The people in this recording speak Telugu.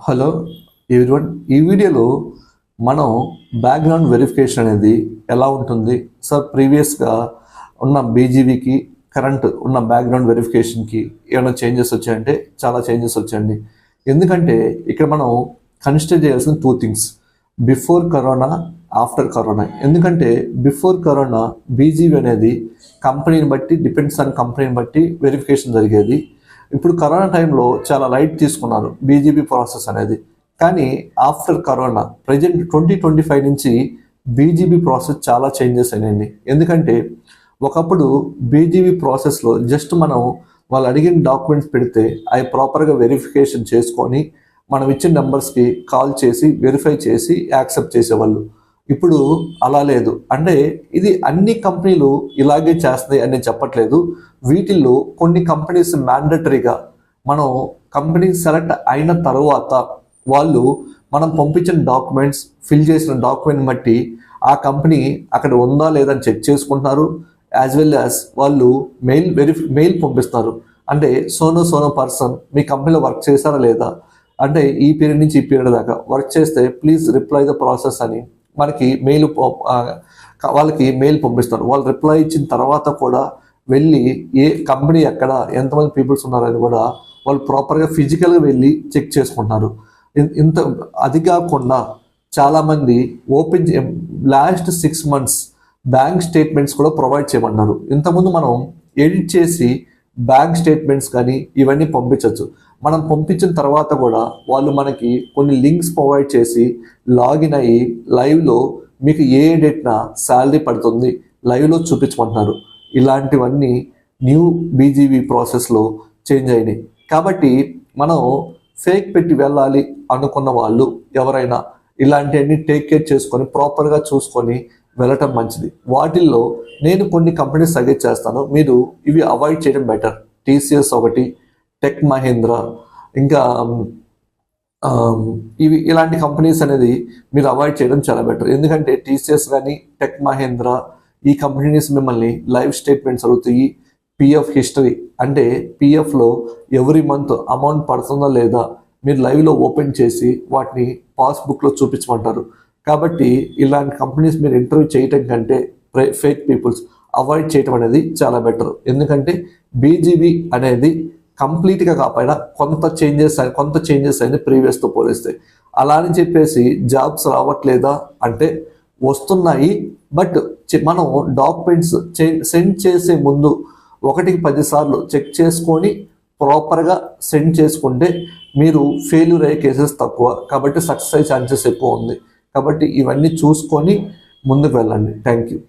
హలో ఎవ్రీవన్, ఈ వీడియోలో మనం బ్యాక్గ్రౌండ్ వెరిఫికేషన్ అనేది ఎలా ఉంటుంది సార్, ప్రీవియస్గా ఉన్న బీజీవీకి కరెంట్ ఉన్న బ్యాక్గ్రౌండ్ వెరిఫికేషన్కి ఏమైనా చేంజెస్ వచ్చాయంటే చాలా చేంజెస్ వచ్చాయండి. ఎందుకంటే ఇక్కడ మనం కన్సిడర్ చేయాల్సిన two things, before corona, after corona. ఎందుకంటే బిఫోర్ కరోనా బీజీవీ అనేది కంపెనీని బట్టి, డిపెండ్స్ ఆన్ కంపెనీని బట్టి వెరిఫికేషన్ జరిగేది. ఇప్పుడు కరోనా టైంలో చాలా లైట్ తీసుకున్నారు బీజీబీ ప్రాసెస్ అనేది. కానీ ఆఫ్టర్ కరోనా ప్రజెంట్ 2025 నుంచి బీజీబీ ప్రాసెస్ చాలా చేంజెస్ అయినాయండి. ఎందుకంటే ఒకప్పుడు బీజీబీ ప్రాసెస్లో జస్ట్ మనం వాళ్ళు అడిగిన డాక్యుమెంట్స్ పెడితే అవి ప్రాపర్గా వెరిఫికేషన్ చేసుకొని మనం ఇచ్చిన నెంబర్స్కి కాల్ చేసి వెరిఫై చేసి యాక్సెప్ట్ చేసేవాళ్ళు. ఇప్పుడు అలా లేదు. అంటే ఇది అన్ని కంపెనీలు ఇలాగే చేస్తాయి అని నేను చెప్పట్లేదు. వీటిల్లో కొన్ని కంపెనీస్ మ్యాండటరీగా మనం కంపెనీ సెలెక్ట్ అయిన తర్వాత వాళ్ళు మనం పంపించిన డాక్యుమెంట్స్, ఫిల్ చేసిన డాక్యుమెంట్ బట్టి ఆ కంపెనీ అక్కడ ఉందా లేదని చెక్ చేసుకుంటున్నారు. యాజ్ వెల్ యాజ్ వాళ్ళు మెయిల్ పంపిస్తారు. అంటే సోనో పర్సన్ మీ కంపెనీలో వర్క్ చేశారా లేదా, అంటే ఈ పీరియడ్ నుంచి ఈ పీరియడ్ దాకా వర్క్ చేస్తే ప్లీజ్ రిప్లై ద ప్రాసెస్ అని మనకి వాళ్ళకి మెయిల్ పంపిస్తారు. వాళ్ళు రిప్లై ఇచ్చిన తర్వాత కూడా వెళ్ళి ఏ కంపెనీ ఎక్కడ, ఎంతమంది పీపుల్స్ ఉన్నారని కూడా వాళ్ళు ప్రాపర్గా ఫిజికల్గా వెళ్ళి చెక్ చేసుకుంటున్నారు. అది కాకుండా చాలామంది లాస్ట్ 6 months బ్యాంక్ స్టేట్మెంట్స్ కూడా ప్రొవైడ్ చేయమన్నారు. ఇంతకుముందు మనం ఎడిట్ చేసి బ్యాంక్ స్టేట్మెంట్స్ కానీ ఇవన్నీ పంపించవచ్చు. మనం పంపించిన తర్వాత కూడా వాళ్ళు మనకి కొన్ని లింక్స్ ప్రొవైడ్ చేసి లాగిన్ అయ్యి లైవ్లో మీకు ఏ డేట్న శాలరీ పడుతుంది లైవ్లో చూపించమంటున్నారు. ఇలాంటివన్నీ న్యూ బీజీవీ ప్రాసెస్లో చేంజ్ అయినాయి. కాబట్టి మనం ఫేక్ పెట్టి వెళ్ళాలి అనుకున్న వాళ్ళు ఎవరైనా ఇలాంటివన్నీ టేక్ కేర్ చేసుకొని ప్రాపర్గా చూసుకొని వెళ్ళటం మంచిది. వాటిల్లో నేను కొన్ని కంపెనీస్ సజెస్ట్ చేస్తాను, మీరు ఇవి అవాయిడ్ చేయడం బెటర్. టీసీఎస్ ఒకటి, టెక్ మహేంద్ర, ఇంకా ఇలాంటి కంపెనీస్ అనేది మీరు అవాయిడ్ చేయడం చాలా బెటర్. ఎందుకంటే టీసీఎస్ కానీ టెక్ మహేంద్ర ఈ కంపెనీస్ మిమ్మల్ని లైవ్ స్టేట్మెంట్స్ అడుగుతాయి. పిఎఫ్ హిస్టరీ అంటే పిఎఫ్లో ఎవ్రీ మంత్ అమౌంట్ పడుతుందా లేదా మీరు లైవ్లో ఓపెన్ చేసి వాటిని పాస్బుక్లో చూపించమంటారు. కాబట్టి ఇలాంటి కంపెనీస్ మీరు ఇంటర్వ్యూ చేయటం కంటే ఫేక్ పీపుల్స్ అవాయిడ్ చేయటం అనేది చాలా బెటర్. ఎందుకంటే బీజీబీ అనేది కంప్లీట్గా కాకపోయినా కొంత చేంజెస్ అయింది ప్రీవియస్తో పోలిస్తే. అలా అని చెప్పేసి జాబ్స్ రావట్లేదా అంటే వస్తున్నాయి. బట్ మనం డాక్యుమెంట్స్ సెండ్ చేసే ముందు 1-10 సార్లు చెక్ చేసుకొని ప్రాపర్గా సెండ్ చేసుకుంటే మీరు ఫెయిల్యూర్ అయ్యే కేసెస్ తక్కువ, కాబట్టి సక్సెస్ అయ్యే ఛాన్సెస్ ఎక్కువ ఉంది. కాబట్టి ఇవన్నీ చూసుకొని ముందుకు వెళ్ళండి. Thank you.